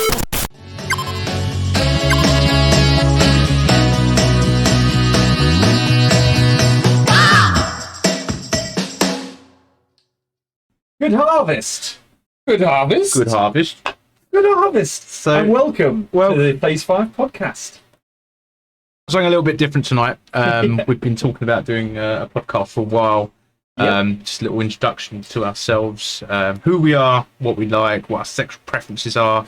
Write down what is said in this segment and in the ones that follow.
Good harvest! Good harvest! Good harvest. Good harvest! So, and welcome to the Phase5 Podcast. Something a little bit different tonight. We've been talking about doing a podcast for a while. Just a little introduction to ourselves, who we are, what we like, what our sexual preferences are,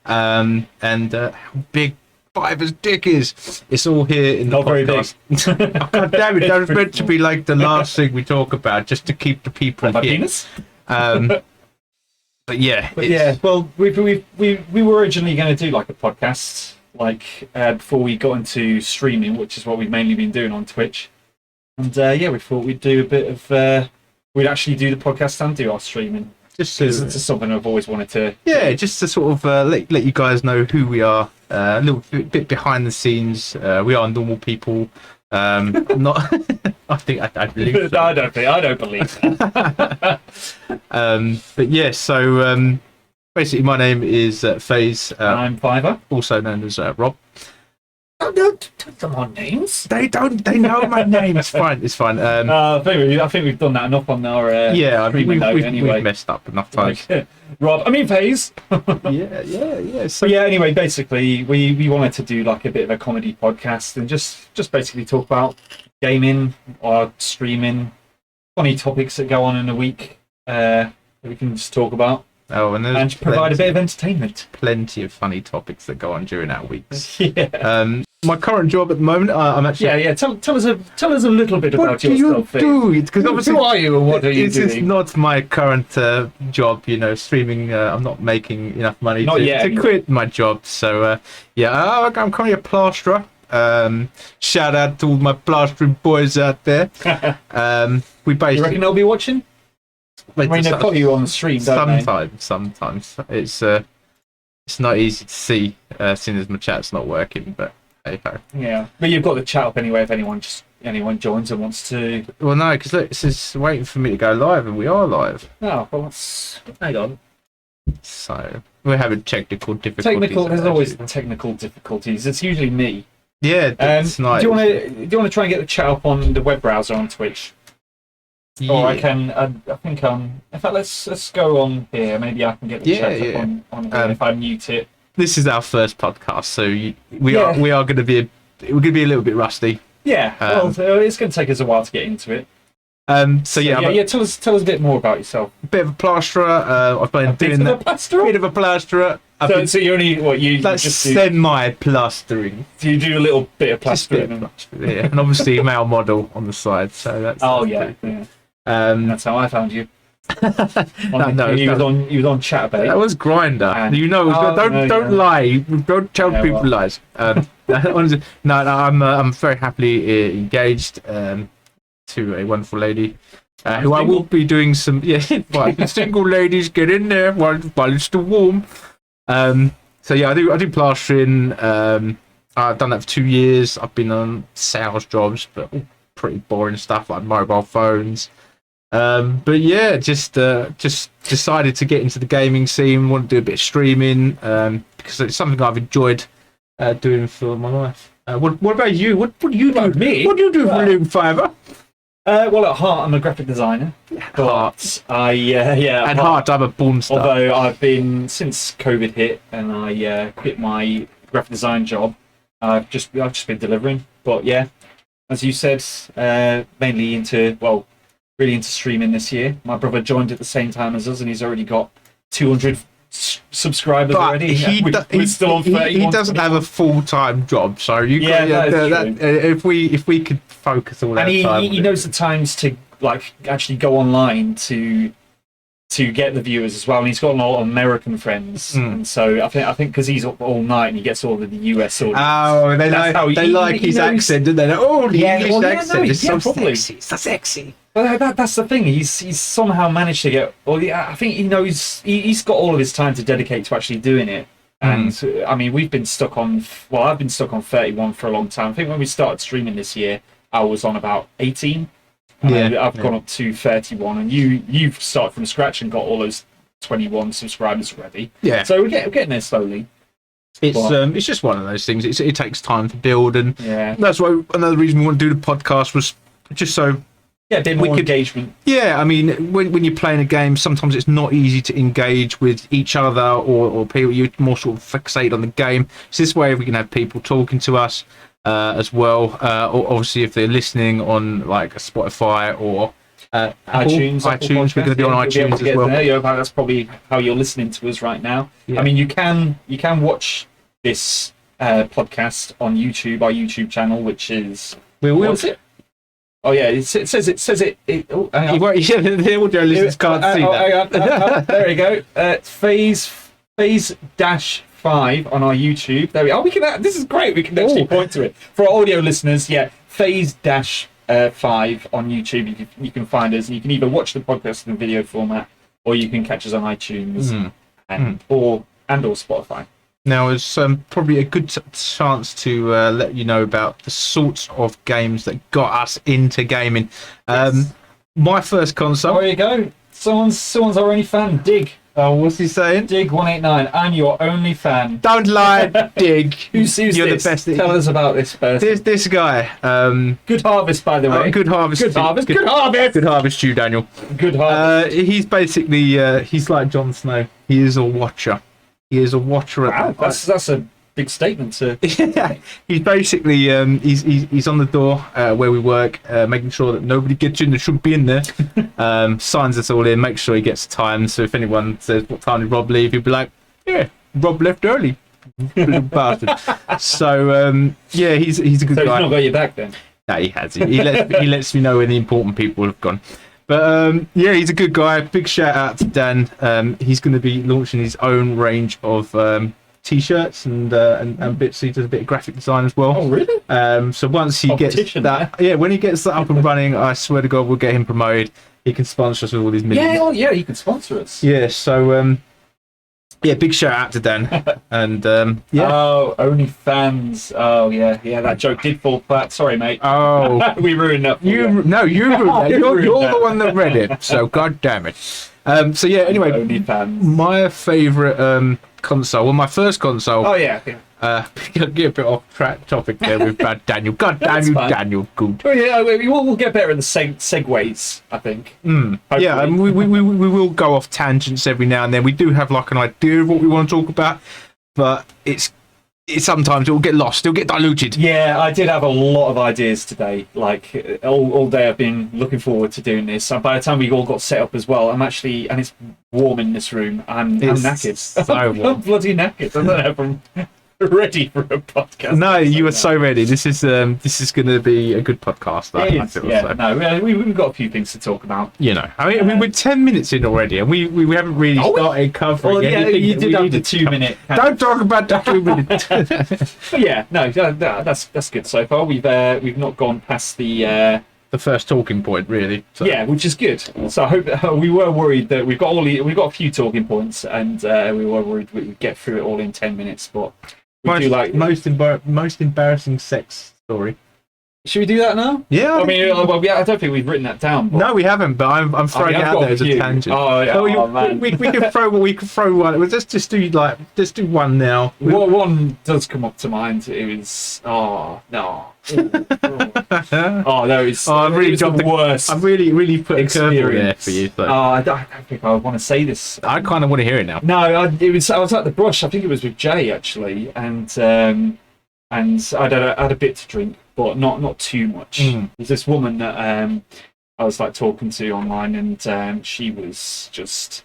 and how big Fiver's dick is. It's all here in the podcast. Very big. Oh, God damn it, that was meant to be like the last thing we talk about, just to keep the people my here. Penis? But yeah. Well, we were originally going to do like a podcast, before we got into streaming, which is what we've mainly been doing on Twitch. And we thought we'd do a bit of, we'd actually do the podcast and do our streaming. Just it's something I've always wanted to. Yeah, just to sort of let you guys know who we are, a little bit behind the scenes. We are normal people. Not. I think I believe. So. I don't believe that. But yeah, so basically, my name is Phase. I'm Fiver, also known as Rob. Don't tell them our names. They don't. They know my name. It's fine. It's fine. I think we've done that enough on our we've anyway. We've messed up enough times. Rob, I mean Phase. yeah. So anyway, basically, we wanted to do like a bit of a comedy podcast and just basically talk about gaming or streaming, funny topics that go on in a week that we can just talk about. Oh, and provide a bit of entertainment. Plenty of funny topics that go on during our weeks. Yeah. My current job at the moment, I'm actually. Tell us a little bit about yourself. Because obviously, who are you and what are you doing? This is not my current job. Streaming. I'm not making enough money to quit my job. So I'm currently a plasterer. Shout out to all my plastering boys out there. We basically. You reckon they'll be watching? I mean, they've got you on the stream, don't they? Sometimes. It's not easy to see, seeing as my chat's not working, but hey ho. Yeah, but you've got the chat up anyway if anyone joins and wants to. Well, no, because look, this is waiting for me to go live, and we are live. Oh, well, hang on. So we're having technical difficulties. There's always technical difficulties. It's usually me. Yeah, it's nice. Do you want to try and get the chat up on the web browser on Twitch? Yeah. Or I can. I think. In fact, let's go on here. Maybe I can get the chat up on here if I mute it. This is our first podcast, so we are going to be we're going to be a little bit rusty. Yeah. It's going to take us a while to get into it. Tell us a bit more about yourself. A bit of a plasterer. I've been doing that. Bit of a plasterer. So you only just semi-plastering. So you do a little bit of plastering. Yeah, and obviously male model on the side. So that's. That's how I found you. He was on Chatterbait. That was Grinder. Don't lie. Don't tell people lies. I'm very happily engaged to a wonderful lady who I will be doing some. Single ladies, get in there while it's still warm. I do plastering. I've done that for 2 years. I've been on sales jobs, but pretty boring stuff like mobile phones. Just decided to get into the gaming scene. Want to do a bit of streaming because it's something I've enjoyed doing for my life. What about you? What do you do? Me? What do you do for a living, Fiver? Well, at heart, I'm a graphic designer. Heart. At heart, I'm a porn star. Although I've been since COVID hit and I quit my graphic design job, I've just been delivering. But yeah, as you said, mainly really into streaming this year. My brother joined at the same time as us, and he's already got 200 subscribers already. We're still on 31. He doesn't have a full-time job, so if we could focus all that time. And he knows the times to actually go online to get the viewers as well, and he's got a lot of American friends, and so I think because he's up all night and he gets all of the US audience. Oh, they like his accent, don't they? Oh, the English accent is so probably. sexy, so sexy. Well, that's the thing. He's somehow managed to get. Well, I think he knows he's got all of his time to dedicate to actually doing it. And I mean, we've been stuck on. Well, I've been stuck on 31 for a long time. I think when we started streaming this year, I was on about 18. I've gone up to 31, and you've started from scratch and got all those 21 subscribers already. Yeah. So we're getting there slowly. It's just one of those things. It takes time to build, and Yeah. that's why another reason we want to do the podcast was just so. Yeah, a bit more engagement. Yeah, I mean, when you're playing a game, sometimes it's not easy to engage with each other or people. You're more sort of fixated on the game. So this way, we can have people talking to us as well. Or obviously, if they're listening on like Spotify or iTunes, we're going to be on iTunes as well. There. That's probably how you're listening to us right now. Yeah. I mean, you can watch this podcast on YouTube, our YouTube channel, which is what is it? Oh yeah, it says it. Oh, hang on. The audio listeners can't see that. Hang on. There we go. Phase-5 on our YouTube. There we are. This is great. We can actually point to it for our audio listeners. Yeah, Phase-5 on YouTube. You can find us. You can either watch the podcast in video format, or you can catch us on iTunes or Spotify. Now, it's probably a good chance to let you know about the sorts of games that got us into gaming. Yes. My first console. There you go. Someone's our only fan. Dig. Oh, what's he saying? Dig189. I'm your only fan. Don't lie, Dig. Who's You're this? the best. Tell us about this person. This guy. Good harvest, by the way. Good harvest. Good harvest. Good harvest. Good harvest, you, Daniel. Good harvest. He's basically he's like Jon Snow. He is a watcher. He is a watcher. Wow, that's a big statement to. Yeah, he's basically he's on the door where we work, making sure that nobody gets in that shouldn't be in there. Signs us all in, makes sure he gets time. So if anyone says what time did Rob leave, he'll be like, yeah, Rob left early. Little bastard. So yeah, he's a good So guy. he's not got your back then. No, he has. He lets me know when the important people have gone. But yeah, he's a good guy. Big shout out to Dan. He's going to be launching his own range of t-shirts and bits. He does a bit of graphic design as well. Oh, really? So once he gets that, when he gets that up and running, I swear to God, we'll get him promoted. He can sponsor us with all these millions. Yeah, he can sponsor us. Yeah. So yeah, big shout out to Dan. And yeah. Oh, OnlyFans. Oh, yeah. That joke did fall flat. Sorry, mate. Oh, we ruined that. you ruined that. You're the one that read it. So God damn it. So yeah. Anyway, OnlyFans. my favourite console. Well, my first console. Oh yeah. Get a bit off topic there with bad Daniel. God damn you, Daniel. Good. Oh, yeah, we'll get better in the segues, I think. Yeah, and we will go off tangents every now and then. We do have like an idea of what we want to talk about, but it's sometimes it will get lost. It'll get diluted. Yeah, I did have a lot of ideas today. Like all day, I've been looking forward to doing this. And by the time we all got set up as well, I'm actually, and it's warm in this room. I'm knackered. So warm. I'm bloody knackered. I don't know if I'm ready for a podcast. No, you are so ready. This is going to be a good podcast. I feel yeah, so. no, we've got a few things to talk about. You know, I mean, we're 10 minutes in already, and we haven't really started covering anything. You did have the 2 minute. Don't talk about the 2 minutes. But yeah, no, that's good so far. We've not gone past the first talking point, really. So. Yeah, which is good. So I hope we were worried that we've got a few talking points, and we were worried we'd get through it all in 10 minutes, but. Most embarrassing sex story. Should we do that now? Yeah. I mean, I don't think we've written that down. But... No, we haven't. But I'm throwing it out there as a tangent. Oh, yeah. Man. We can throw one. Let's just do one now. One does come up to mind. It was no. Oh no! I'm really the worst. I've really put a curveball there for you. So. I don't think I want to say this. I kind of want to hear it now. No, I was at the brush. I think it was with Jay actually, and I had a bit to drink, but not too much. There's this woman that I was like talking to online, and she was just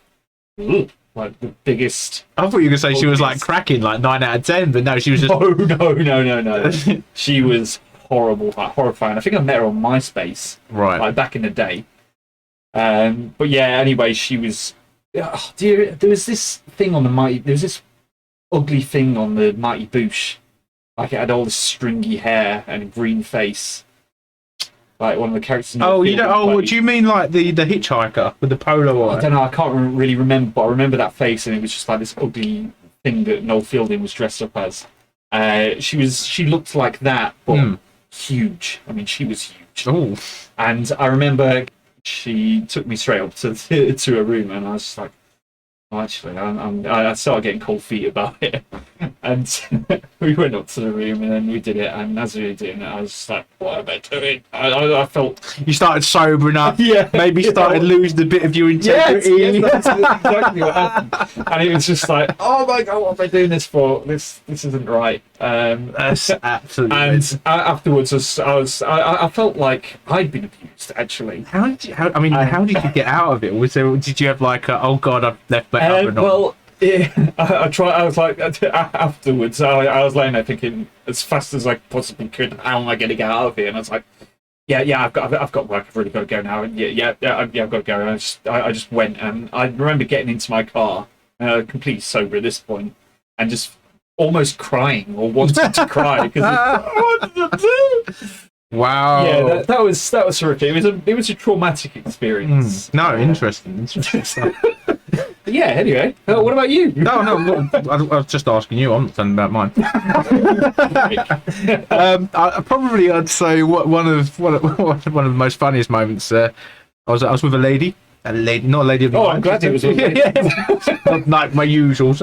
like the biggest. I thought you were going to say she was like cracking, like 9 out of 10, but no, she was just. No. She was horrible, like horrifying. I think I met her on MySpace, right, like back in the day. But yeah, anyway, she was. There was this thing on the Mighty. There was this ugly thing on the Mighty Boosh. Like it had all this stringy hair and a green face. Like one of the characters. What do you mean, like the hitchhiker with the polo on? I don't know. I can't really remember, but I remember that face, and it was just like this ugly thing that Noel Fielding was dressed up as. She looked like that, but huge. I mean, she was huge. Oh. And I remember she took me straight up to her room, and I was just like, oh, actually, I started getting cold feet about it. And we went up to the room and then we did it. And as we were doing it, I was just like, "What am I doing?" I felt You started sobering up. yeah, Maybe started losing a bit of your integrity. Yes, that's exactly what happened. And it was just like, "Oh my god, what am I doing this for? This isn't right." That's absolutely. And afterwards, I felt like I'd been abused. Actually, How did you? How did you get out of it? Did you have like, oh god, I've left my oven on? well, yeah, I tried. I was like, afterwards, I was laying there thinking as fast as I possibly could, how am I going to get out of here? And I was like, yeah, I've got work. I've really got to go now. And I've got to go. And I just went, and I remember getting into my car, completely sober at this point, and just almost crying or wanting to cry because what did I do? Wow. Yeah, that was horrific. It was a traumatic experience. No, interesting. But yeah. Anyway, what about you? No. I was just asking you. I'm not telling about mine. I'd say one of the most funniest moments. I was with a lady, not a lady of the night. I'm glad it was a lady. Not like my usuals.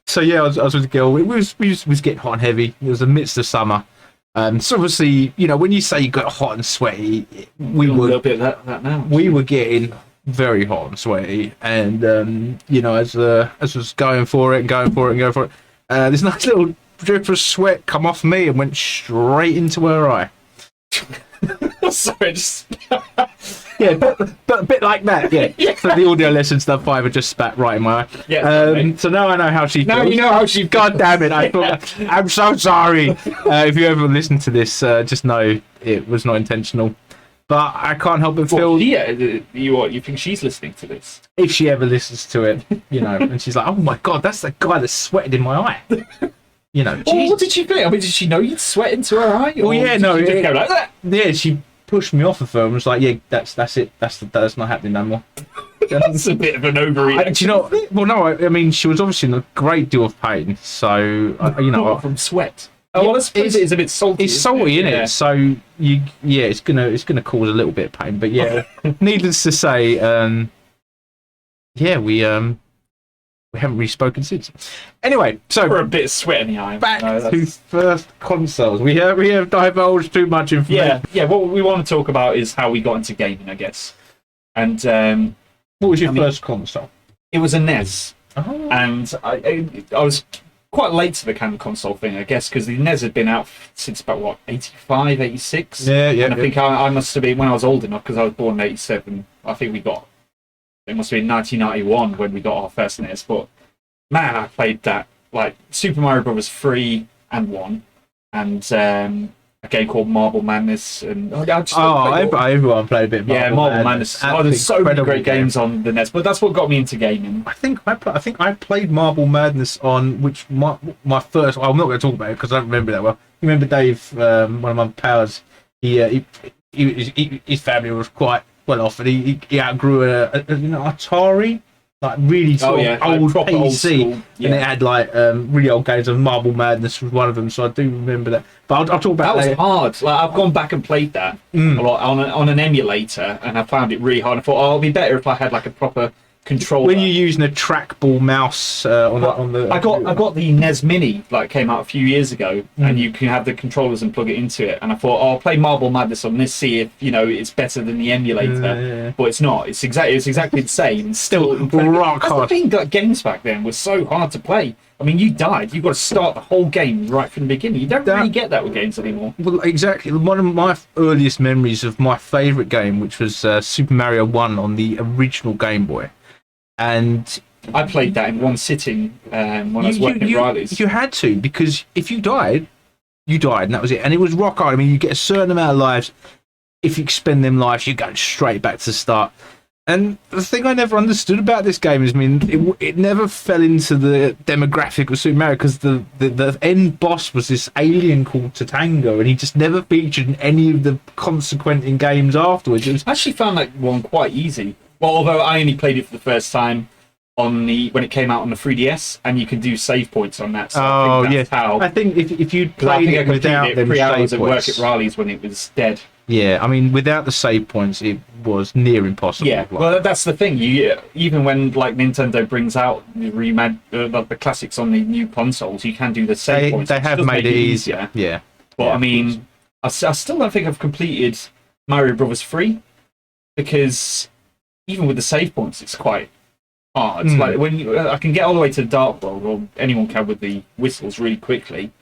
So yeah, I was with a girl. We was getting hot and heavy. It was the midst of summer. So obviously, when you say you got hot and sweaty, we were a little bit of that now. We were getting very hot and sweaty, and as was going for it, this nice little drip of sweat come off me and went straight into her eye. Sorry, just yeah, but a bit like that. Yeah. For the audio lesson stuff, I just spat right in my eye. Yeah. So now I know how she feels. Now you know how she. God damn it! I'm so sorry. If you ever listen to this, just know it was not intentional. But I can't help but feel. Yeah, you think she's listening to this? If she ever listens to it, and she's like, "Oh my god, that's the guy that sweated in my eye." Well, what did she think? I mean, did she know you'd sweat into her eye? Well, yeah, no. She just go like that? Yeah, she pushed me off of her and was like, "Yeah, that's it. That's not happening no more." That's a bit of an overreaction. Well, no. I mean, she was obviously in a great deal of pain. So, from sweat. Oh, well, I suppose it is a bit salty. It's salty, isn't it? So it's gonna cause a little bit of pain. But yeah, needless to say, we haven't really spoken since. Anyway, so for a bit of sweat in the eye. Back to first consoles. We have divulged too much information. Yeah. What we want to talk about is how we got into gaming, I guess. And what was your first console? It was a NES, oh. And I was quite late to the kind of console thing, I guess, because the NES had been out since about 85, 86. Yeah. And I think I must have been when I was old enough because I was born in 87. I think it must have been 1991 when we got our first NES. But man, I played that, like Super Mario Bros. 3 and 1, and a game called Marble Madness, and everyone played a bit of Marble Madness. There's so many great games on the NES, but that's what got me into gaming. I think I played Marble Madness on which my first. Well, I'm not going to talk about it because I don't remember that well. You remember Dave, one of my pals? His family was quite well off, and he outgrew an Atari. Like really old PC, and it had like really old games, and Marble Madness was one of them. So I do remember that. But I'll talk about that. Was hard. Like I've gone back and played that a lot on an emulator, and I found it really hard. I thought, it'd be better if I had like a proper controller. When you're using a trackball mouse on the. I got the NES Mini, like came out a few years ago, and you can have the controllers and plug it into it. And I thought, I'll play Marble Madness on this, see if it's better than the emulator. But it's not. It's exactly the same. It's still rock hard. That's the thing. Like, games back then were so hard to play. I mean, you died. You've got to start the whole game right from the beginning. You don't really get that with games anymore. Well, exactly. One of my earliest memories of my favourite game, which was Super Mario 1 on the original Game Boy. And I played that in one sitting when I was working at Riley's. You had to, because if you died, and that was it. And it was rock hard. I mean, you get a certain amount of lives. If you expend them lives, you're going straight back to the start. And the thing I never understood about this game is, it never fell into the demographic of Super Mario, because the end boss was this alien called Tatango, and he just never featured in any of the consequent games afterwards. I actually found that one quite easy. Well, although I only played it for the first time when it came out on the 3DS, and you can do save points on that. So I think if you'd played it without them 3 hours save at work points, at Riley's when it was dead. Yeah, I mean, without the save points, it was near impossible. Yeah, well, that's the thing. You even when like Nintendo brings out the classics on the new consoles, you can do the same points. They have made it easier. Yeah, but I mean, I still don't think I've completed Mario Brothers 3 because even with the save points, it's quite hard. Like when I can get all the way to the Dark World, or anyone can with the whistles really quickly.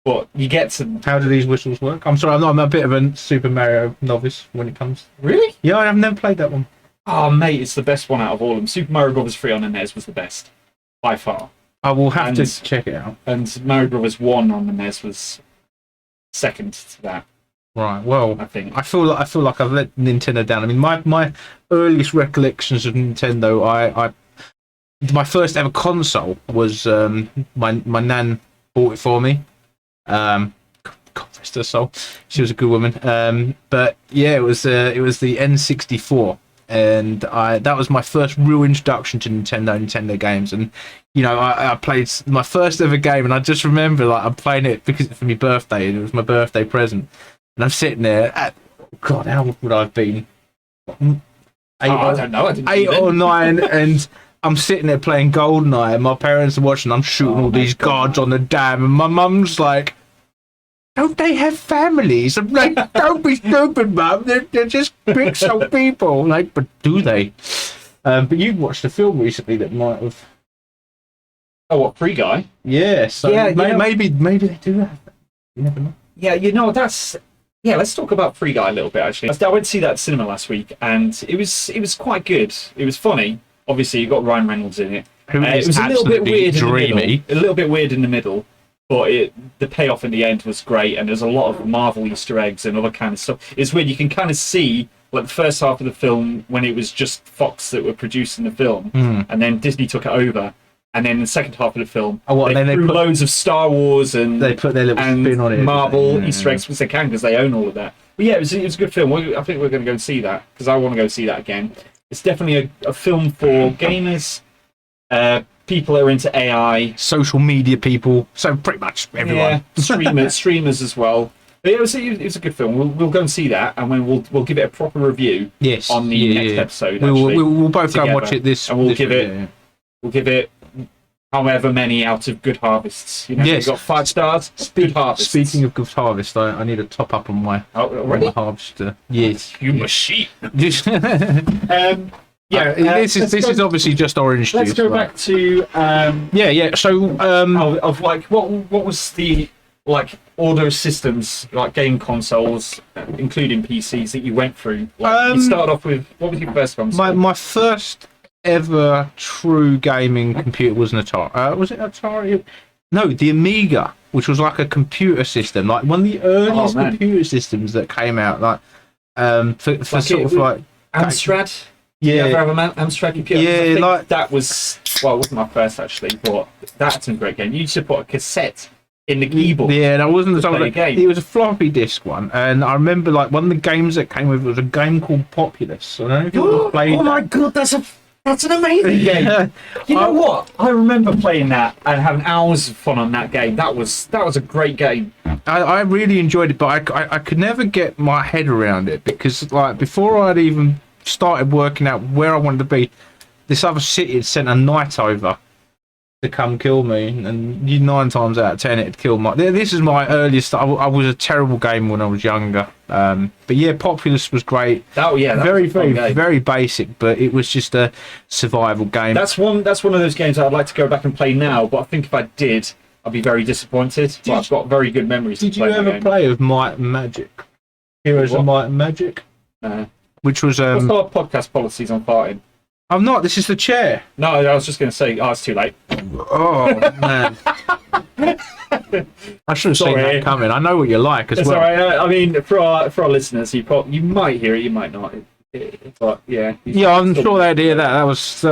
But you get to... How do these whistles work? I'm sorry, I'm a bit of a Super Mario novice when it comes... Really? Yeah, I've never played that one. Oh, mate, it's the best one out of all of them. Super Mario Bros. 3 on the NES was the best, by far. I will have to check it out. And Mario Bros. 1 on the NES was second to that. Right, well, I think. I feel like I've let Nintendo down. I mean, my earliest recollections of Nintendo, my first ever console was my nan bought it for me. God rest her soul. She was a good woman. But yeah, it was the N64, and that was my first real introduction to Nintendo games. And you know, I played my first ever game, and I just remember like I'm playing it because for my birthday, and it was my birthday present. And I'm sitting there. God, how old would I have been? I don't know. 8 or 9, and I'm sitting there playing GoldenEye, and my parents are watching. I'm shooting all these guards on the dam, and my mum's like, "Don't they have families?" I'm like, "Don't be stupid, mum. They're just pixel people." I'm like, but do they? But you watched a film recently that might have. Oh, what, Free Guy? Yeah. So yeah, maybe they do have that. You never know. Yeah, you know that's. Yeah, let's talk about Free Guy a little bit. Actually, I went to see that at cinema last week, and it was quite good. It was funny. Obviously, you got Ryan Reynolds in it. It was a little bit weird dreamy. in the middle. A little bit weird in the middle, but the payoff in the end was great. And there's a lot of Marvel Easter eggs and other kind of stuff. It's weird. You can kind of see like the first half of the film when it was just Fox that were producing the film, and then Disney took it over. And then the second half of the film, they threw loads of Star Wars and they put their little spin on it, Marvel Easter eggs because they can, because they own all of that. But yeah, it was a good film. I think we're going to go and see that because I want to go see that again. It's definitely a film for gamers, people that are into AI, social media people, so pretty much everyone. Yeah, streamers as well. But it was a good film. We'll go and see that, and we'll give it a proper review. Yes, on the next episode. We'll both go and watch it this. And we'll give it however many out of Good Harvests. You know, yes. We've got 5 stars. Good Harvest. Speaking of Good Harvest, I need a top up on my harvester. Yes, you machine. This is obviously just orange juice. Let's go back to So of like what was the like order of systems, like game consoles, including PCs that you went through? Like, you started off with, what was your first console? My first ever true gaming computer was an Atari. Was it Atari? No, the Amiga, which was like a computer system, like one of the earliest computer systems that came out. Like for like sort of like Amstrad. Yeah, you ever have an Amstrad computer? Yeah, like that was it wasn't my first actually, but that's a great game. You used to put a cassette in the keyboard. Yeah, that wasn't the game. It was a floppy disk one, and I remember like one of the games that came with it was a game called Populous. I don't know if you ever played. Oh my god, that's an amazing game. You know what? I remember playing that and having hours of fun on that game. That was a great game. I really enjoyed it, but I could never get my head around it because like before I'd even started working out where I wanted to be, this other city had sent a knight over to come kill me, and 9 times out of 10 it'd kill my. This is my earliest. I was a terrible gamer when I was younger. But yeah, Populous was great. Very basic, but it was just a survival game. That's one of those games I'd like to go back and play now, but I think if I did, I'd be very disappointed. But I've got very good memories. Did you ever play with Might and Magic? Heroes of Might and Magic? Which was what's our podcast policies on farting? I'm not. This is the chair. No, I was just going to say. Oh, it's too late. Oh man, I should have seen that coming. I know what you're like as well. Sorry. I mean, for our listeners, you might hear it, you might not. But yeah. Yeah, I'm sure they'd hear that. That was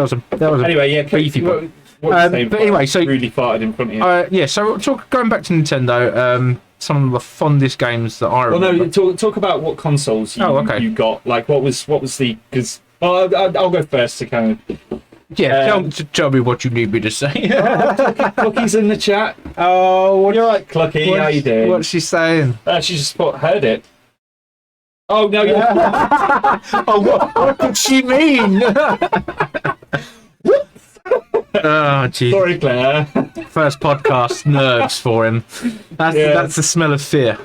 anyway. Yeah, beefy. But anyway, so really farted in front of you. Yeah. So going back to Nintendo. Some of the fondest games that I remember. Well, no, talk about what consoles you got. Like, what was the? Because I'll go first to kind of. Yeah, tell me what you need me to say. Clucky's in the chat. Oh, you're right, Clucky. How you doing? What's she saying? She just heard it. Oh no! Yeah. Oh, what did she mean? Oh, geez. Sorry, Claire. First podcast, nerves for him. That's the smell of fear.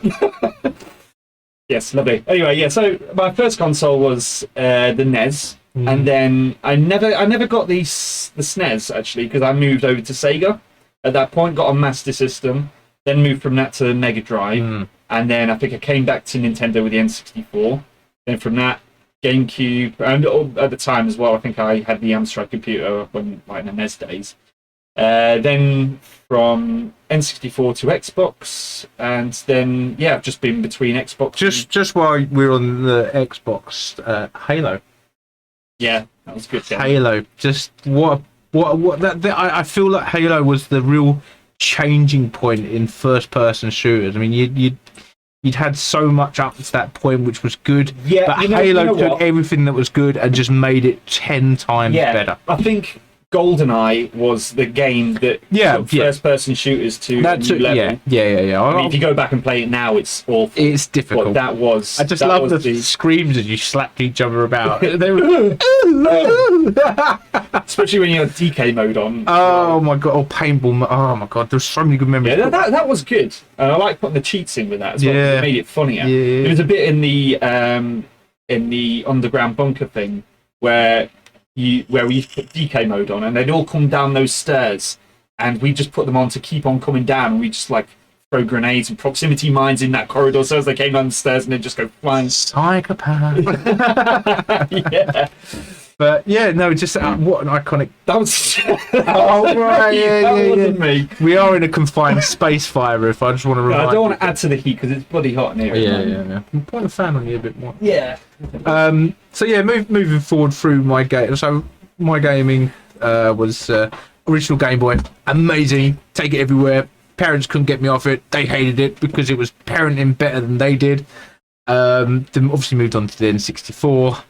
Yes, lovely. Anyway, yeah. So my first console was the NES, and then I never got the SNES actually because I moved over to Sega at that point. Got a Master System, then moved from that to the Mega Drive, and then I think I came back to Nintendo with the N64. Then from that, GameCube, and at the time as well, I think I had the Amstrad computer when like in the NES days. Then from N64 to Xbox, and then I've just been between Xbox. Just while we're on the Xbox, Halo. Yeah, that was good. Yeah. Halo, just what that I feel like Halo was the real changing point in first-person shooters. I mean, you'd had so much up to that point which was good, but Halo took everything that was good and just made it 10 times better. I think GoldenEye was the game that took first-person shooters to a new level. Yeah. I mean, if you go back and play it now, it's awful. It's difficult. But that was. I just love the screams as you slapped each other about. They were, especially when you had DK mode on. Oh my god! Or paintball. Oh my god! There's so many good memories. Yeah, that was good. And I like putting the cheats in with that as well. Yeah. It made it funnier. Yeah. There was a bit in the underground bunker thing where we used to put DK mode on, and they'd all come down those stairs, and we just put them on to keep on coming down, and we just like throw grenades and proximity mines in that corridor so as they came down the stairs and they'd just go flying. Psychopath. Yeah. But yeah, no, just what an iconic. That was. Oh right, that wasn't me. We are in a confined space fire. If I just want to remind. I don't want to add to the heat because it's bloody hot in here. Yeah. Point the fan on you a bit more. Yeah. So yeah, moving forward through my game. So my gaming was original Game Boy, amazing. Take it everywhere. Parents couldn't get me off it. They hated it because it was parenting better than they did. Then obviously moved on to the N64.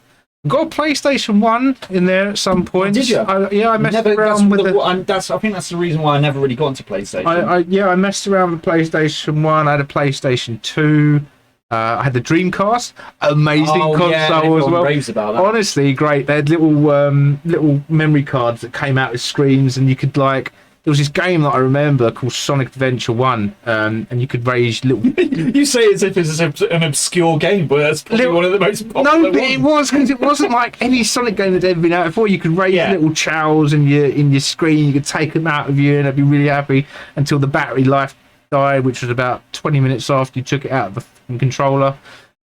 Got a PlayStation 1 in there at some point. Did you? I messed around with it. I think that's the reason why I never really got into PlayStation. I messed around with PlayStation 1. I had a PlayStation 2. I had the Dreamcast. Amazing console as well. Raves about that. Honestly, great. They had little memory cards that came out with screens, and you could like. There was this game that I remember called Sonic Adventure 1, and you could raise little... You say it as if it's an obscure game, but that's probably one of the most popular ones. No, it was, because it wasn't like any Sonic game that had ever been out before. You could raise little chows in your screen, you could take them out of you, and I'd be really happy until the battery life died, which was about 20 minutes after you took it out of the controller.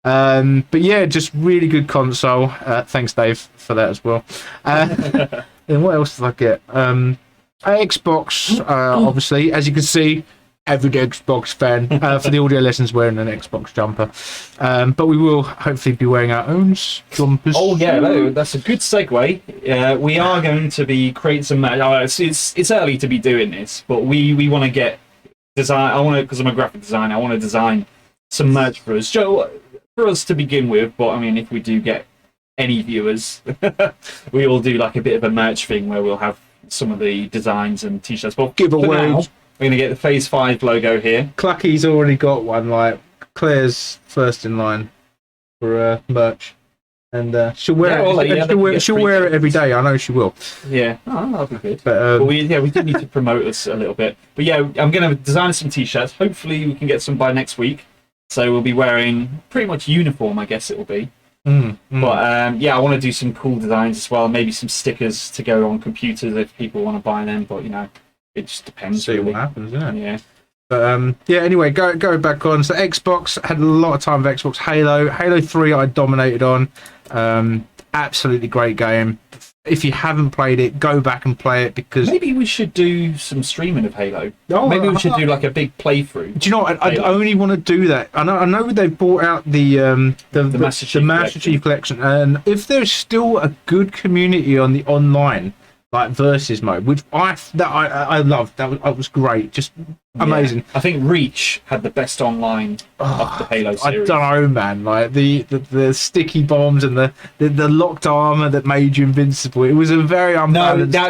But yeah, just really good console. Thanks, Dave, for that as well. And what else did I get? Xbox, obviously, as you can see, avid Xbox fan. For the audio lessons, wearing an Xbox jumper, but we will hopefully be wearing our own jumpers. Oh yeah, that's a good segue. We are going to be creating some. It's early to be doing this, but we want to get design. Because I'm a graphic designer. I want to design some merch for us, for us to begin with. But I mean, if we do get any viewers, we will do like a bit of a merch thing where we'll have some of the designs and t-shirts. But giveaways. We're going to get the Phase 5 logo here. Clucky's already got one. Like Claire's first in line for merch, and she'll wear it. She'll wear it every day. I know she will. Yeah, that'll be good. But we do need to promote us a little bit. But yeah, I'm going to design some t-shirts. Hopefully, we can get some by next week. So we'll be wearing pretty much uniform, I guess it will be. But I want to do some cool designs as well. Maybe some stickers to go on computers if people want to buy them. But it just depends. See what happens, isn't it? Yeah. But anyway, go back on. So Xbox, had a lot of time with Xbox. Halo 3 I dominated on. Absolutely great game. If you haven't played it, go back and play it, because maybe we should do some streaming of Halo. Maybe we should do like a big playthrough. Do you know what? I only want to do that. I know they've brought out the Master Chief Collection, and if there's still a good community on the online like versus mode, which I loved. That was great. Just amazing. Yeah. I think Reach had the best online of the Halo series. I don't know, man. Like the sticky bombs and the locked armor that made you invincible. It was a very unbalanced game.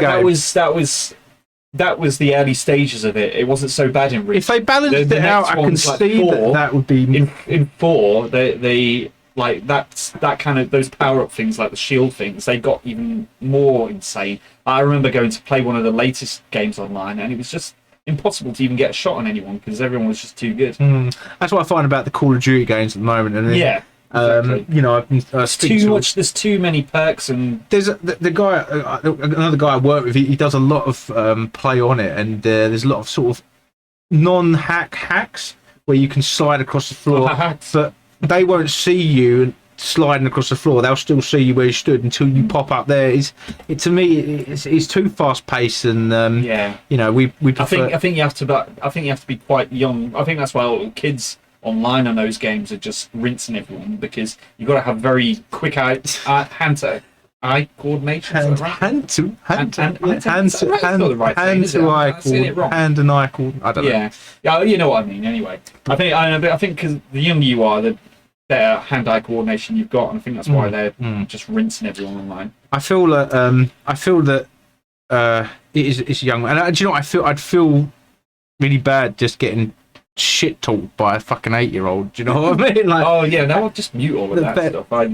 That was the early stages of it. It wasn't so bad in Reach. If they balanced it out, I can see that would be in 4. like that kind of those power up things, like the shield things, they got even more insane. I remember going to play one of the latest games online, and it was just impossible to even get a shot on anyone because everyone was just too good. That's what I find about the Call of Duty games at the moment. And Yeah. Exactly. You know, I've been too much. There's too many perks, and there's the guy, another guy I work with. He does a lot of play on it, and there's a lot of sort of non-hack hacks where you can slide across the floor, but they won't see you sliding across the floor. They'll still see you where you stood until you pop up there. To me, it's too fast paced, and you know, we prefer... I think you have to be quite young. I think that's why all the kids online on those games are just rinsing everyone, because you've got to have very quick eye coordination. Hand to eye coordination. I don't know. Yeah, you know what I mean. Anyway, I think because the younger you are, the better hand-eye coordination you've got, and I think that's why they're just rinsing everyone online. I feel that it's young, and do you know what? I'd feel really bad just getting shit talked by a fucking 8-year-old. Do you know what I mean? Like, oh yeah, now I'll just mute all of that stuff. I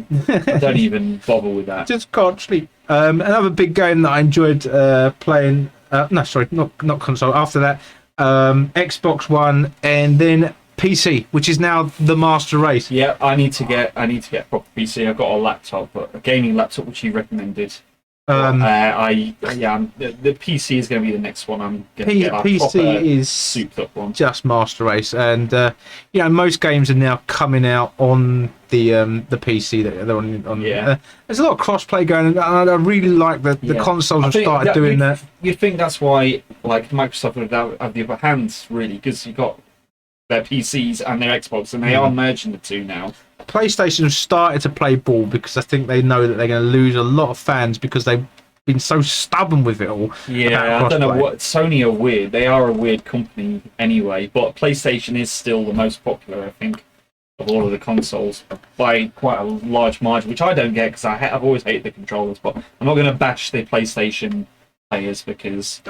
don't even bother with that. Just can't sleep. Another big game that I enjoyed playing. No, sorry, not console. After that, Xbox One, and then PC, which is now the master race. Yeah, I need to get a proper PC. I've got a laptop, but a gaming laptop, which you recommended. The PC is going to be the next one. I'm going to get a PC is souped up one. Just master race, and you know, most games are now coming out on the PC that they're on. Yeah, there's a lot of cross-play going on, and I really like the consoles have started doing that. You'd think that's why, like, Microsoft would have the upper hand, really, because you've got their PCs and their Xbox, and they are merging the two now. PlayStation have started to play ball because I think they know that they're going to lose a lot of fans because they've been so stubborn with it all. Yeah, I don't know what. Sony are weird. They are a weird company anyway, but PlayStation is still the most popular, I think, of all of the consoles by quite a large margin, which I don't get because I've always hated the controllers, but I'm not going to bash the PlayStation players because...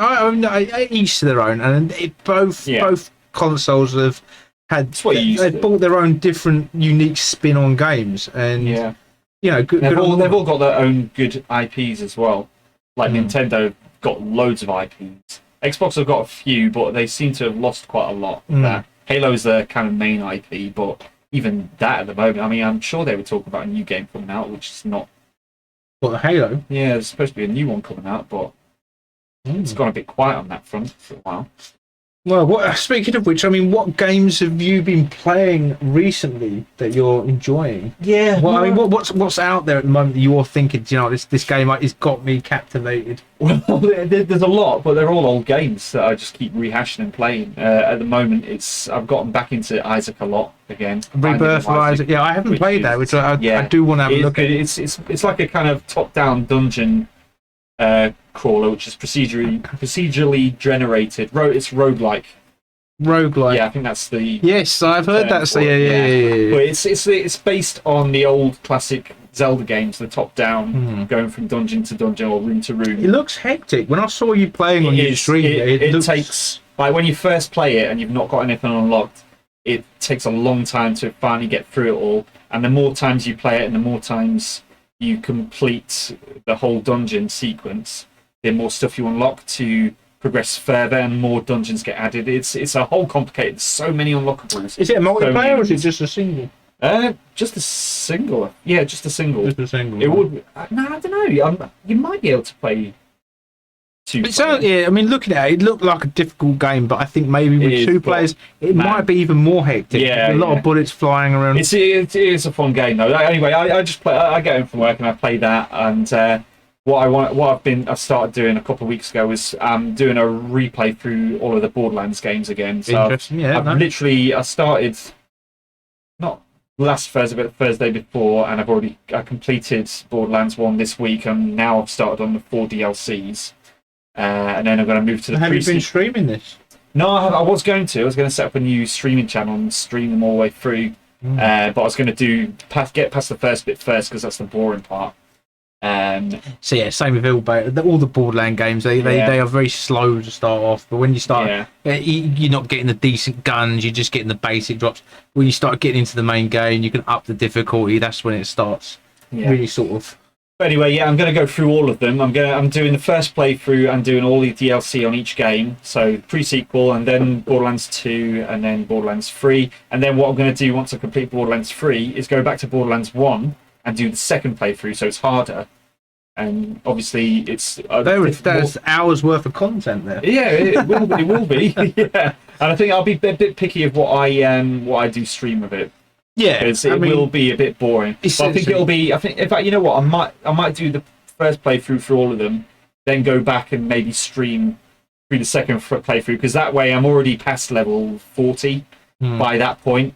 each to their own, and both consoles have they've bought their own different unique spin on games, and you know, they've all got their own good IPs as well. Like Nintendo got loads of IPs. Xbox have got a few, but they seem to have lost quite a lot. That Halo's their kind of main IP, but even that at the moment, I mean, I'm sure they were talking about a new game coming out, which is not. What, Halo? Yeah, there's supposed to be a new one coming out, but it's gone a bit quiet on that front for a while. Well, speaking of which, I mean, what games have you been playing recently that you're enjoying? Yeah. Well, I mean, what's out there at the moment that you're thinking, you know, this game has got me captivated? Well, there's a lot, but they're all old games that I just keep rehashing and playing. At the moment, I've gotten back into Isaac a lot again. Rebirth of Isaac. Yeah, I haven't played that, which I do want to have a look at. It's like a kind of top-down dungeon crawler, which is procedurally generated. It's roguelike. Yeah, I think that's the. Yes, I've heard that. So yeah. But it's based on the old classic Zelda games, the top-down, going from dungeon to dungeon or room to room. It looks hectic. When I saw you playing on your stream, it takes, like, when you first play it and you've not got anything unlocked, it takes a long time to finally get through it all. And the more times you play it, and the more times you complete the whole dungeon sequence, the more stuff you unlock to progress further, and more dungeons get added. It's a whole complicated. There's so many unlockables. Is it a multiplayer or is it just a single? Just a single. Yeah, just a single. Just a single. It would. No, I don't know. You might be able to play two. I mean, looking at it looked like a difficult game, but I think maybe with two players, it might be even more hectic. Yeah, a lot of bullets flying around. It is a fun game though. Anyway, I just play. I get home from work and I play that. And I've started doing a couple of weeks ago was doing a replay through all of the Borderlands games again. So I started not last Thursday, but the Thursday before, and I completed Borderlands 1 this week, and now I've started on the 4 DLCs. And then I'm going to move to the. Have you been streaming this? No, I was going to set up a new streaming channel and stream them all the way through. But I was going to get past the first bit first because that's the boring part. So yeah, same with Hillbait. All the Borderland games, they are very slow to start off. But when you start, you're not getting the decent guns. You're just getting the basic drops. When you start getting into the main game, you can up the difficulty. That's when it starts really sort of. But anyway, yeah, I'm going to go through all of them. I'm doing the first playthrough and doing all the DLC on each game. So pre-sequel, and then Borderlands 2, and then Borderlands 3. And then what I'm going to do once I complete Borderlands 3 is go back to Borderlands 1 and do the second playthrough, so it's harder. And obviously, it's there's hours worth of content there. Yeah, it will be. Yeah, and I think I'll be a bit picky of what I do stream of it. Yeah, because it will be a bit boring. But I think it'll be. I think, in fact, you know what? I might do the first playthrough for all of them, then go back and maybe stream through the second playthrough, because that way I'm already past level 40 by that point,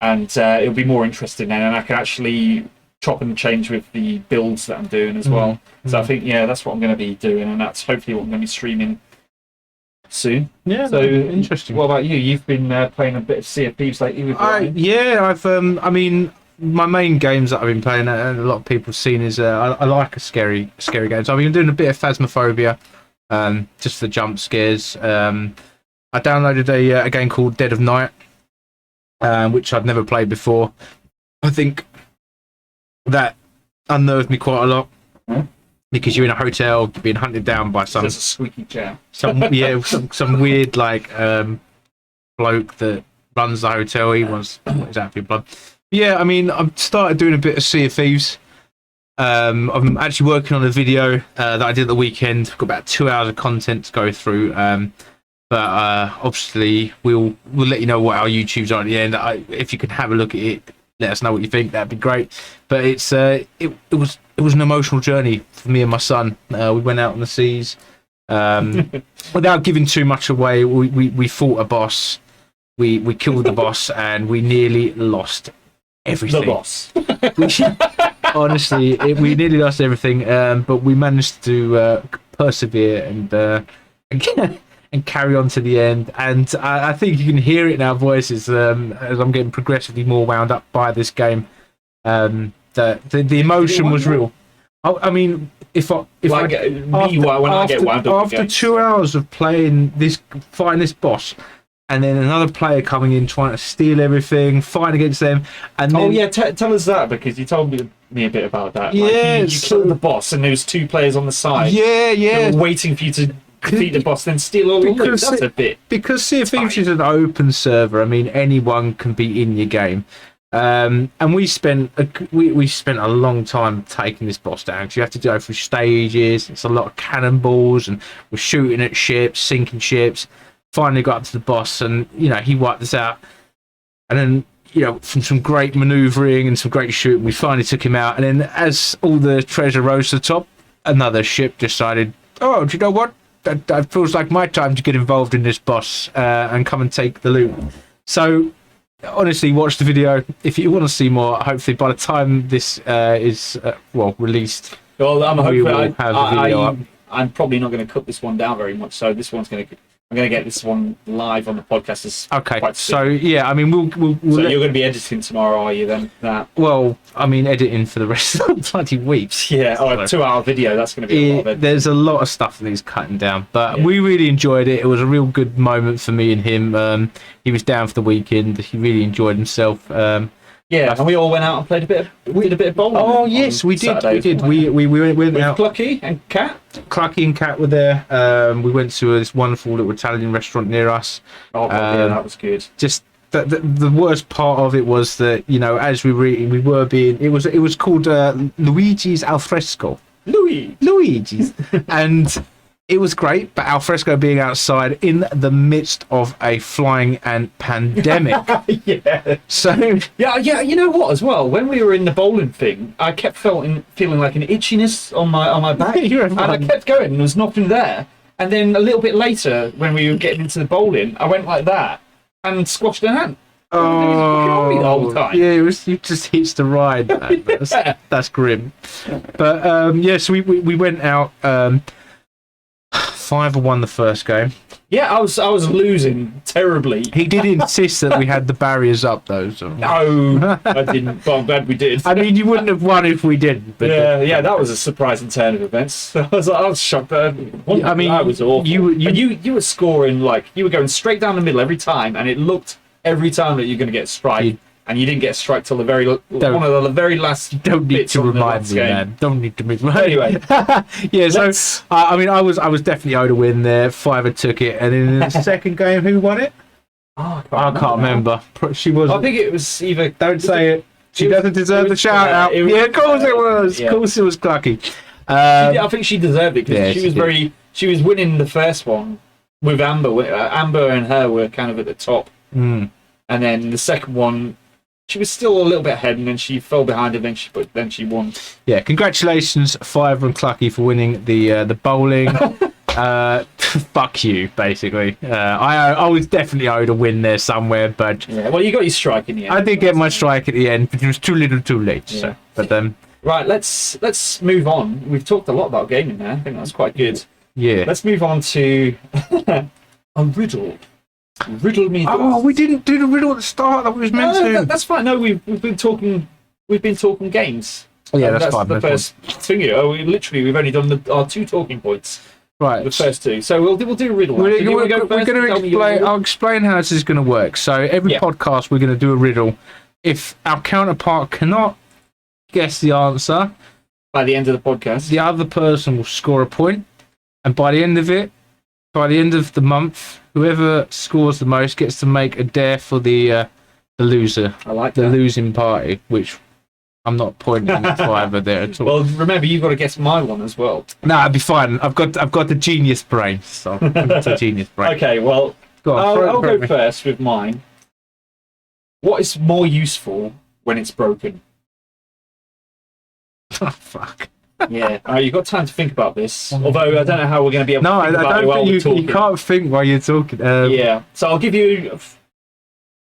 and it'll be more interesting then, and I can actually chop and change with the builds that I'm doing as well. So I think that's what I'm going to be doing, and that's hopefully what I'm going to be streaming soon. Yeah, so interesting. What about you? You've been playing a bit of Sea of Thieves lately with I've I mean, my main games that I've been playing, and a lot of people have seen, is I like a scary games. I've been doing a bit of Phasmophobia, just the jump scares. I downloaded a game called Dead of Night, which I'd never played before. I think that unnerved me quite a lot. Because you're in a hotel being hunted down by some There's a squeaky chair. some weird like bloke that runs the hotel. He wants exactly blood. Yeah, I mean, I've started doing a bit of Sea of Thieves. I'm actually working on a video that I did at the weekend. I've got about 2 hours of content to go through. But obviously we'll let you know what our YouTube's on at the end. If you can have a look at it, let us know what you think. That'd be great. But it was an emotional journey for me and my son. We went out on the seas. Without giving too much away, we fought a boss. We killed the boss, and we nearly lost everything. The boss. Honestly, we nearly lost everything, but we managed to persevere and carry on to the end. And I think you can hear it in our voices as I'm getting progressively more wound up by this game. The emotion was real. I mean, when I get wound up after 2 hours of fighting this boss, and then another player coming in trying to steal everything, fighting against them, and then, tell us that, because you told me a bit about that. Yeah, you killed the boss, and there was 2 players on the side. Yeah. They were waiting for you to defeat the boss, then steal all the loot. That's a bit. Because Sea of Thieves is an open server. I mean, anyone can be in your game. And we spent a long time taking this boss down, because you have to go through stages. It's a lot of cannonballs, and we're shooting at ships, sinking ships. Finally got up to the boss, and he wiped us out. And then from some great manoeuvring and some great shooting, we finally took him out. And then as all the treasure rose to the top, another ship decided, oh, do you know what? That feels like my time to get involved in this boss and come and take the loot. So honestly, watch the video if you want to see more. Hopefully by the time this is released, we will have the video up. I'm probably not going to cut this one down very much, so this one's going to I'm going to get this one live on the podcast. Okay, quite soon. So yeah, I mean, we'll so you're going to be editing tomorrow, are you? Then that. Well, I mean, editing for the rest of the bloody weeks. Yeah, a 2-hour video. That's going to be a lot of editing. There's a lot of stuff that he's cutting down, but we really enjoyed it. It was a real good moment for me and him. He was down for the weekend. He really enjoyed himself. Yeah, and we all went out and played did a bit of bowling. Oh yes, we did. We went out. Clucky and Kat. Clucky and Kat were there. We went to this wonderful little Italian restaurant near us. Oh, yeah, that was good. Just the worst part of it was that as we were being, it was called Luigi's Alfresco. Luigi's, and it was great, but alfresco being outside in the midst of a flying ant pandemic. Yeah. So yeah. You know what? As well, when we were in the bowling thing, I kept feeling like an itchiness on my back, and I kept going, and there was nothing there. And then a little bit later, when we were getting into the bowling, I went like that and squashed an ant. Oh, the whole time. Yeah, you just hitched the ride. That's grim. But so we went out. Fiver won the first game. Yeah, I was losing terribly. He did insist that we had the barriers up, though. So. No, I didn't. But I'm glad we did. I mean, you wouldn't have won if we didn't. But yeah, that was a surprising turn of events. I was shocked. I mean, that was awful. You were scoring like you were going straight down the middle every time, and it looked every time that you're going to get a strike. And you didn't get a strike till one of the very last. Don't need to remind me, man. Don't need to remind me. Anyway, yeah. So I mean, I was definitely owed a win there. Fiver took it, and in the second game, who won it? Oh, I can't remember. She was. I think it was either. Don't say it. She doesn't deserve the shout out. Yeah, of course it was. Of course it was Clucky. I think she deserved it because she was winning the first one with Amber. Amber and her were kind of at the top, and then the second one. She was still a little bit ahead, and then she fell behind, and then she won. Yeah, congratulations, Fiver and Clucky, for winning the bowling. Fuck you, basically. I was definitely owed a win there somewhere, but well, you got your strike in the end. I did get my strike at the end, but it was too little, too late. Yeah. So, but right, let's move on. We've talked a lot about gaming there. I think that's quite good. Yeah. Let's move on to a riddle. Riddle me. Oh, we didn't do the riddle at the start that we was meant to. That's fine. No, we've been talking games. Oh, yeah, that's fine. The first thing. We've only done our 2 talking points. Right. The first 2. So we'll do a riddle. We're going to explain. I'll explain how this is going to work. So every podcast we're going to do a riddle. If our counterpart cannot guess the answer by the end of the podcast, the other person will score a point, and by the end of the month, whoever scores the most gets to make a dare for the loser. I like the losing party, which I'm not pointing at Fiver there at all. Well, remember you've got to guess my one as well. No, I'll be fine. I've got the genius brain. So I've got the genius brain. Okay, well, I'll go first with mine. What is more useful when it's broken? Oh, fuck. Yeah, you've got time to think about this. Although I don't know how we're going to be able to think about it while we're talking. You can't think while you're talking. Yeah, so I'll give you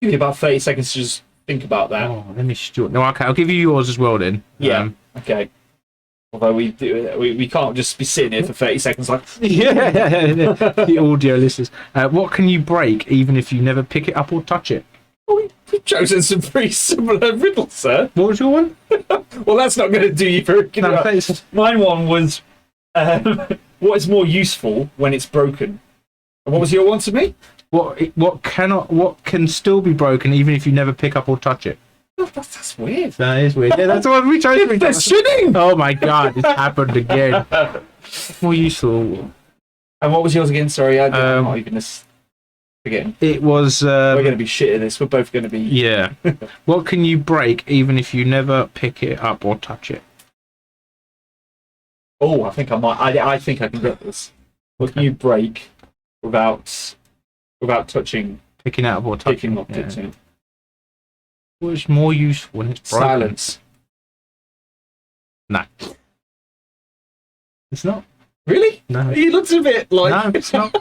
about 30 seconds to just think about that. Oh, let me steal. No, okay, I'll give you yours as well then. Yeah. Okay. Although we can't just be sitting here for 30 seconds like. Yeah. The audio listeners. What can you break even if you never pick it up or touch it? We've chosen some pretty similar riddles, sir. What was your one? Well, that's not going to do you very good. No, mine one was, what is more useful when it's broken? And what was your one to me? What can still be broken even if you never pick up or touch it? Oh, that's weird. That is weird. Yeah, that's what we chose. They're shitting! Oh my god, it's happened again. More useful. And what was yours again? Sorry, I'm not even forgetting. It was. We're going to be shit at this. We're both going to be. Yeah. What can you break even if you never pick it up or touch it? Oh, I think I might. I think I can get this. What can you break without touching? Picking up or touching. Touching. What's more useful when it's broken? Silence. No. It's not. Really? No. He looks a bit like. No, it's not.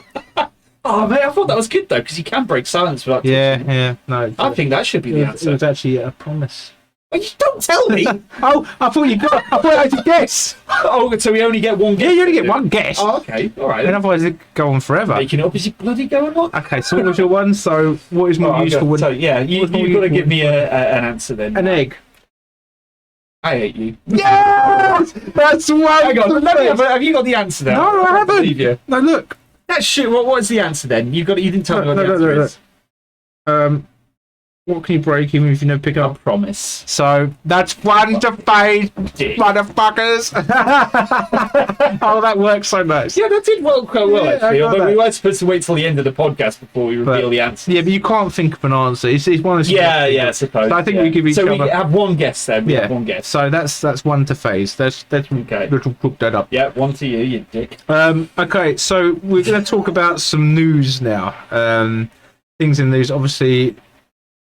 Oh, mate, I thought that was good, though, because you can break silence without touching. Yeah, no. I think that should be the answer. It was actually a promise. Oh, you don't tell me! Oh, I thought I had to guess! Oh, so we only get one guess? Yeah, you only get one guess. Oh, okay, alright. And otherwise it'd go on forever. Making it up as you bloody go on. Okay, so what was your one? So, what is more useful when... So, yeah, you've got to give me an answer then. An egg. I hate you. Yes! That's one! Hang on, have you got the answer there? No, I haven't. Believe you. No, look. That's shit. What is the answer then? You didn't tell me what the answer is. What can you break even if you never pick up? I promise. So that's one to fight, motherfuckers. Oh, that works so nice. Yeah, that did work quite well, actually. Although we were supposed to wait till the end of the podcast before we reveal the answer. Yeah, but you can't think of an answer. It's one of the I suppose. So I think we give each other. So we have one guess then. We have one guess. So that's one to Phase. Let's okay. Cook that up. Yeah, one to you dick. Okay, so we're going to talk about some news now. Things in news, obviously.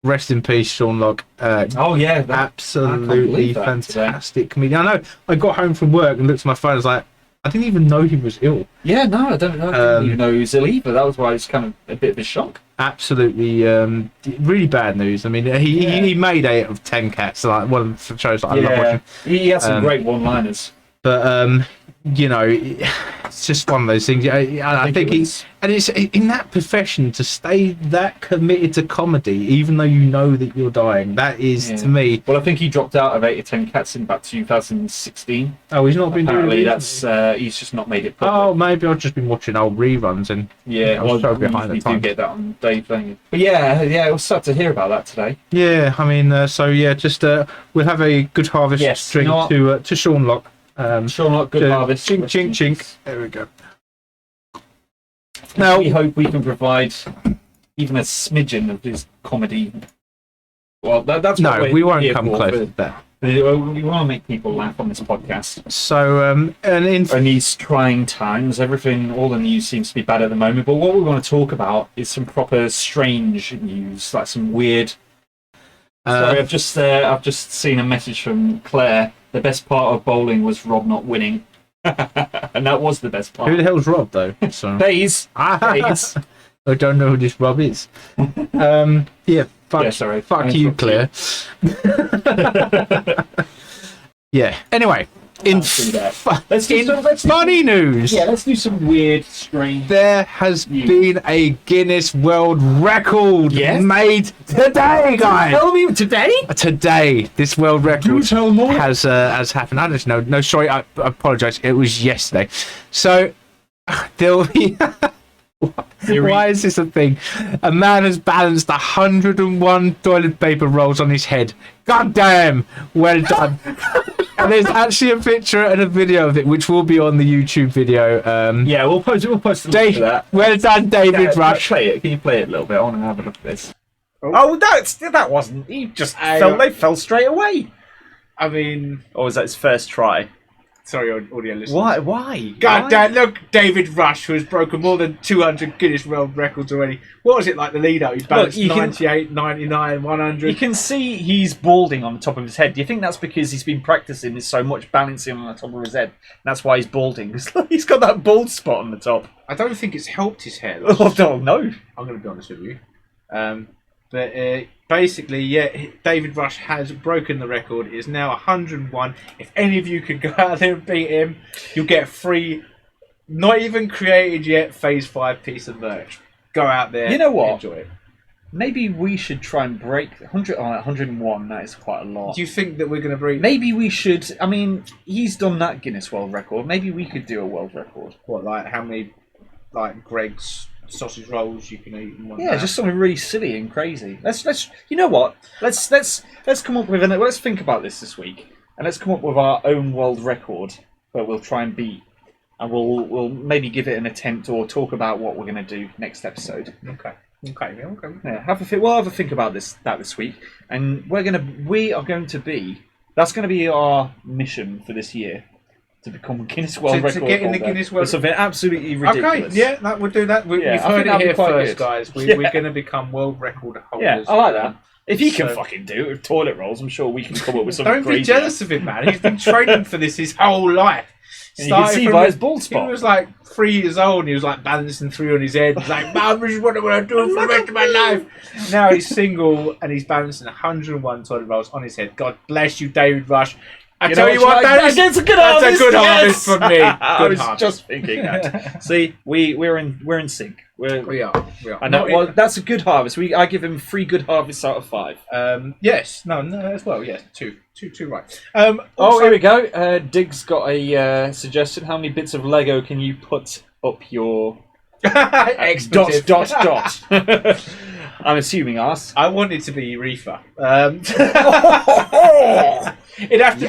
Rest in peace, Sean Locke. Absolutely fantastic comedian. I know. I got home from work and looked at my phone. I was like, I didn't even know he was ill. Yeah, no, I didn't even know he was ill either. That was why it's kind of a bit of a shock. Absolutely, really bad news. I mean, he made 8 of 10 cats. Like one of the shows that I love watching. He had some great one-liners. But you know, it's just one of those things. I think it's in that profession to stay that committed to comedy, even though you know that you're dying. That is to me. Well, I think he dropped out of 8 or 10 Cats in about 2016. Oh, he's not been Apparently, doing that's he's just not made it public. Oh, maybe I've just been watching old reruns and yeah, I was so you behind the do time. get that on Dave, don't you? But yeah, it was sad to hear about that today. Yeah, I mean, so yeah, just we'll have a good harvest drink to Sean Locke. Sean Locke, good harvest. Chink, chink, chink. There we go. Now we hope we can provide even a smidgen of his comedy. Well, that's no, what we won't here come for, close to that. We want to make people laugh on this podcast. So, and in these trying times, all the news seems to be bad at the moment. But what we want to talk about is some proper strange news, like some weird. Sorry, I've just seen a message from Claire. The best part of bowling was Rob not winning, and that was the best part. Who the hell's Rob though? So Phase. Phase. I don't know who this Rob is. Yeah. Fuck you, Claire. Yeah. Anyway, funny news. Yeah, let's do some weird, strange. There has been a Guinness World Record made today, guys. Tell me today. Today, this world record has happened. I don't know. No, sorry, I apologise. It was yesterday. So there'll be. Why is this a thing? A man has balanced 101 toilet paper rolls on his head. God damn! Well done. And there's actually a picture and a video of it, which will be on the YouTube video. Yeah, we'll post a link to that. Well done, David Rush. Play it. Can you play it a little bit? I want to have a look at this. Oh, that wasn't. He just fell. They fell straight away. I mean, or was that his first try? Sorry, audio listeners. Why? God damn, look, David Rush, who has broken more than 200 Guinness World Records already. What was it like the lead-up? He balanced 98, 99, 100. You can see he's balding on the top of his head. Do you think that's because he's been practicing so much balancing on the top of his head? That's why he's balding. He's got that bald spot on the top. I don't think it's helped his hair. Oh, no. I'm going to be honest with you. But basically, yeah, David Rush has broken the record. It is now 101. If any of you could go out there and beat him, you'll get free, not even created yet, Phase 5 piece of merch. Go out there. You know what? Enjoy it. Maybe we should try and break 101. That is quite a lot. Do you think that we're going to break? Maybe we should. I mean, he's done that Guinness World Record. Maybe we could do a world record. What, like how many, like Greg's sausage rolls you can eat in one day? Just something really silly and crazy. Let's you know what? Let's come up with let's think about this week, and let's come up with our own world record that we'll try and beat, and we'll maybe give it an attempt or talk about what we're going to do next episode. Okay. Yeah, we'll have a think about this week, and that's going to be our mission for this year. To become a Guinness World Record. To get in the Guinness World Record. Something absolutely ridiculous. Okay, yeah, that would do that. You've heard it here first, guys. We're going to become world record holders. Yeah, I like that. If he can fucking do it with toilet rolls, I'm sure we can come up with something crazy. Don't be jealous of him, man. He's been training for this his whole life. You can see by his bald spot. He was like 3 years old and he was like balancing through on his head. He's like, Mum, this is what I'm going to do for the rest of my life. Now he's single and he's balancing 101 toilet rolls on his head. God bless you, David Rush. I tell you what, that's a good harvest. That's a good harvest from me. I was just thinking that. See, we're in sync. We are. And that's a good harvest. I give him 3 good harvests out of 5. Yes. No, as well. Yeah, two right. Here we go. Dig's got a suggestion. How many bits of Lego can you put up your dot? I'm assuming arse. I want it to be Reefer. It'd have to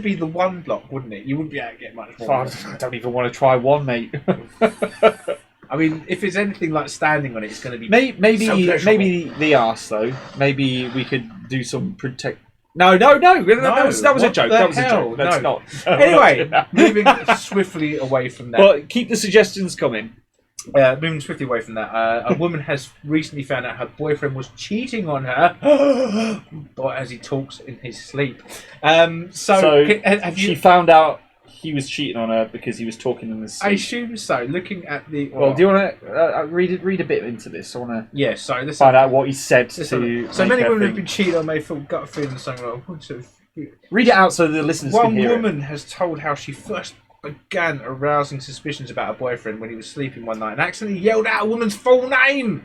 be the one block, wouldn't it? You wouldn't be able to get much more. I don't even want to try one, mate. I mean, if it's anything like standing on it, it's going to be maybe the arse though. Maybe we could do some protect. No. That was a joke. That was a joke. That's not. Anyway, moving swiftly away from that. But keep the suggestions coming. Moving swiftly away from that, a woman has recently found out her boyfriend was cheating on her, as he talks in his sleep. She found out he was cheating on her because he was talking in his sleep. I assume so. Looking at the do you want to read a bit into this? I want to find out what he said to. So many women have been cheated on. May feel gut feeling something like. Read it out so the listeners can hear it. One woman has told how she first began arousing suspicions about her boyfriend when he was sleeping one night and accidentally yelled out a woman's full name.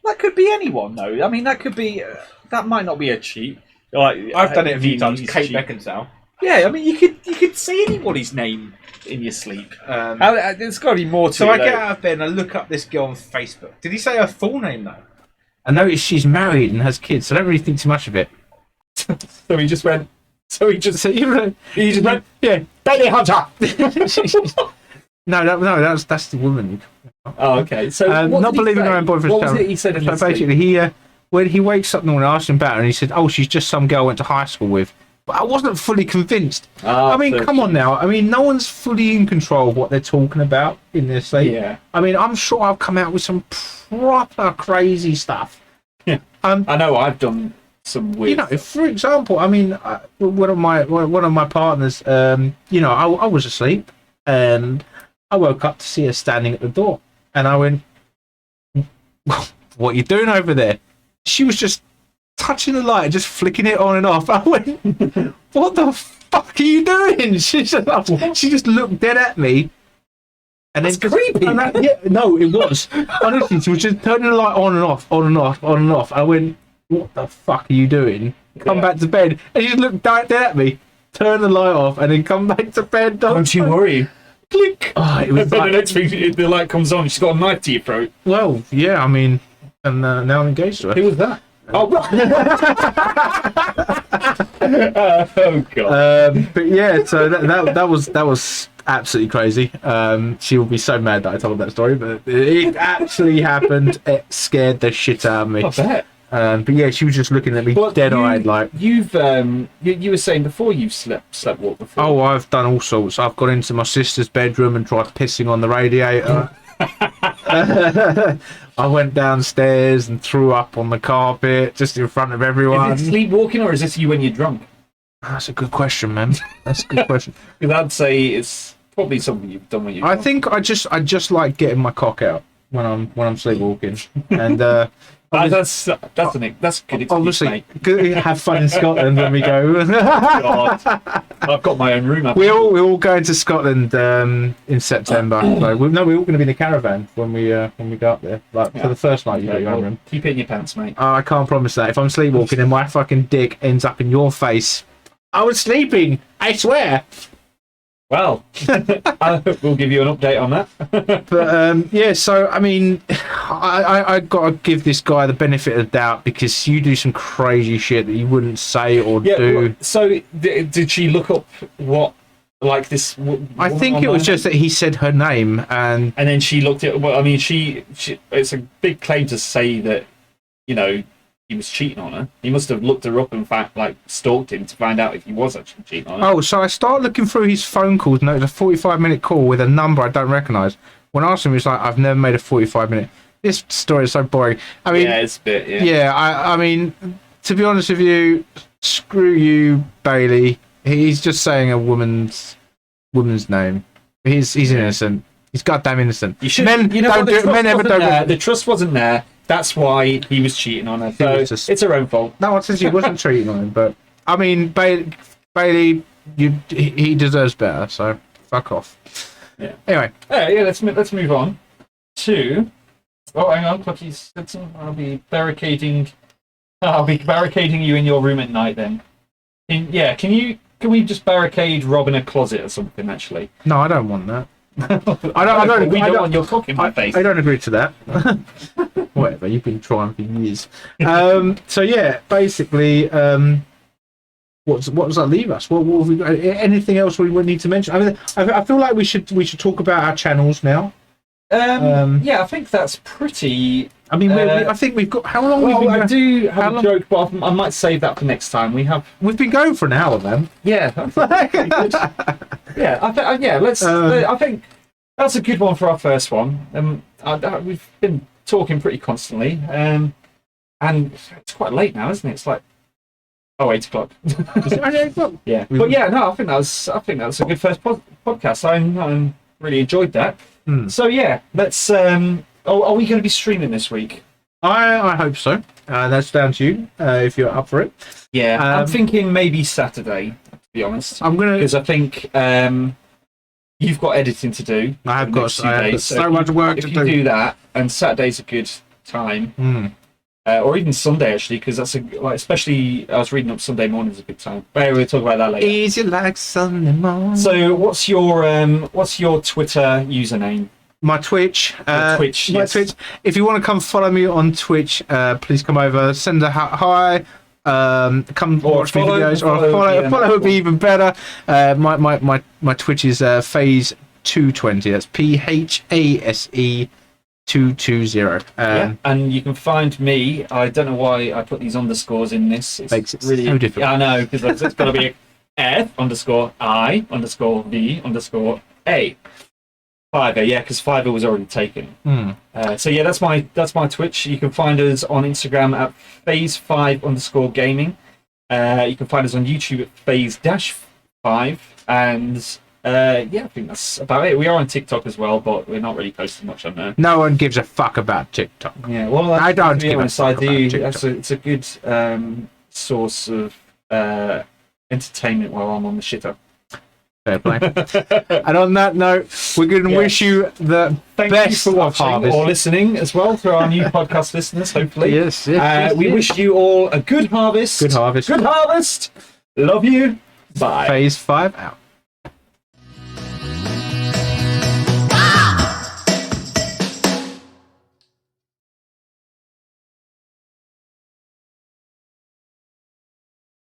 That could be anyone, though. I mean, that could be. That might not be a cheat. Like, I've done it a few times. he's Kate cheat. Beckinsale. Yeah, I mean, you could say anybody's name in your sleep. There's got to be more to So it. I get out of bed and I look up this girl on Facebook. Did he say her full name though? I noticed she's married and has kids, so I don't really think too much of it. So he just went. So he just went. Yeah, Bailey Hunter. no, that's the woman. Oh, okay. So what not did he believing say? her own boyfriend's What was child. it he said in So his sleep? basically, when he wakes up in the morning, I asked him about her, and he said, "Oh, she's just some girl I went to high school with." But I wasn't fully convinced. I mean, come on now. I mean, no one's fully in control of what they're talking about in their sleep. Yeah. I mean, I'm sure I've come out with some proper crazy stuff. Yeah. I know I've done some weird. You know, for example, I mean, one of my partners, you know, I was asleep and I woke up to see her standing at the door, and I went, "What are you doing over there?" She was just touching the light, just flicking it on and off. I went, "What the fuck are you doing?" She just looked dead at me. And That's then creepy. No, it was. Honestly, she was just turning the light on and off, on and off, on and off. I went, "What the fuck are you doing?" Come back to bed. And she just looked dead at me, turn the light off, and then come back to bed. Don't you worry. Click. Oh, it was And then like, the next thing, the light comes on, she's got a knife to your throat. well, yeah, I mean, and now I'm engaged to her. Who was that? Oh, oh god. But yeah, so that was absolutely crazy. She will be so mad that I told that story, but it actually happened. It scared the shit out of me. I bet. But yeah, she was just looking at me dead-eyed, like. You were saying before you've slept walk before. Oh, I've done all sorts. I've gone into my sister's bedroom and tried pissing on the radiator. I went downstairs and threw up on the carpet just in front of everyone. Is it sleepwalking or is this you when you're drunk? That's a good question, man. That's a good question. Because I'd say it's probably something you've done when you're I drunk. think I just like getting my cock out when I'm sleepwalking, and that's a good excuse, obviously mate. have fun in Scotland when we go. God, I've got my own room. We're all going to Scotland in September. So we're all going to be in a caravan when we go up there. Like for the first night, you got your own room. Keep it in your pants, mate. I can't promise that. If I'm sleepwalking and my fucking dick ends up in your face, I was sleeping. I swear. Well, we'll give you an update on that. But yeah, so I mean, I got to give this guy the benefit of the doubt because you do some crazy shit that you wouldn't say or do. Well, so did she look up what like this? I think it was just that he said her name, and then she looked at. Well, I mean, she. It's a big claim to say that, you know, he was cheating on her. He must have looked her up and stalked him to find out if he was actually cheating on her. Oh, so I started looking through his phone calls, and it was a 45-minute call with a number I don't recognise. When I asked him, he was like, "I've never made a 45-minute." This story is so boring. I mean, yeah, it's a bit. Yeah. Yeah, I mean, to be honest with you, screw you, Bailey. He's just saying a woman's name. He's innocent. He's goddamn innocent. You should. Men you know don't what, do. Men never don't. The trust wasn't there. That's why he was cheating on her. So it's her own fault. No one says he wasn't cheating on him, but I mean, Bailey, he deserves better. So fuck off. Yeah. Anyway. Yeah. Let's move on to. Oh, hang on, Clutchy's said something. I'll be barricading you in your room at night. Then. Can we just barricade Rob in a closet or something? Actually. No, I don't want that. I don't. We don't want your cock in my face. I don't agree to that. Whatever, you've been trying for years. So yeah, basically, what does that leave us? What have we got? Anything else we would need to mention? I mean, I feel like we should talk about our channels now. Yeah, I think that's pretty. I mean, I think we've got how long? I do have a joke, but I might save that for next time. We've been going for an hour, man. Yeah. Yeah, I think that's a good one for our first one. We've been talking pretty constantly, and it's quite late now, isn't it? It's like 8 o'clock. Is it only 8 o'clock? Yeah, but yeah, no, I think that's a good first podcast. I really enjoyed that. So yeah, let's. Are we going to be streaming this week? I hope so. That's down to you if you're up for it. Yeah, I'm thinking maybe Saturday. To be honest, I'm gonna because I think you've got editing to do. I have for the got, next 2 I have got days. so much work to If you do that, and Saturday's a good time, or even Sunday actually, because that's especially I was reading up Sunday morning's a good time. But anyway, we'll talk about that later. Easy like Sunday morning. So what's your Twitter username? My Twitch. Twitch, My yes. Twitch. If you want to come follow me on Twitch, please come over. Send a hi. Come Or watch me follow, videos, follow, or yeah, follow would be cool. even better. My Twitch is Phase220. That's PHASE 220. Yeah, and you can find me. I don't know why I put these underscores in this. It's Makes it really so difficult. Yeah, I know, because it's got to be F_I_V_A. Fiverr, yeah, because Fiverr was already taken. So yeah, that's my Twitch. You can find us on Instagram at Phase5_gaming. You can find us on YouTube at Phase-5, and yeah, I think that's about it. We are on TikTok as well, but we're not really posting much on there. No one gives a fuck about TikTok. Yeah, well, I don't give a honest, I fuck do. about TikTok. It's a good source of entertainment while I'm on the shitter. Fair play. And on that note, we're going to wish you the Thank best you for of watching harvest. or listening as well to our new podcast listeners, hopefully. Yes. We wish you all a good harvest. Good harvest. Good harvest. Love you. Bye. Phase 5 out.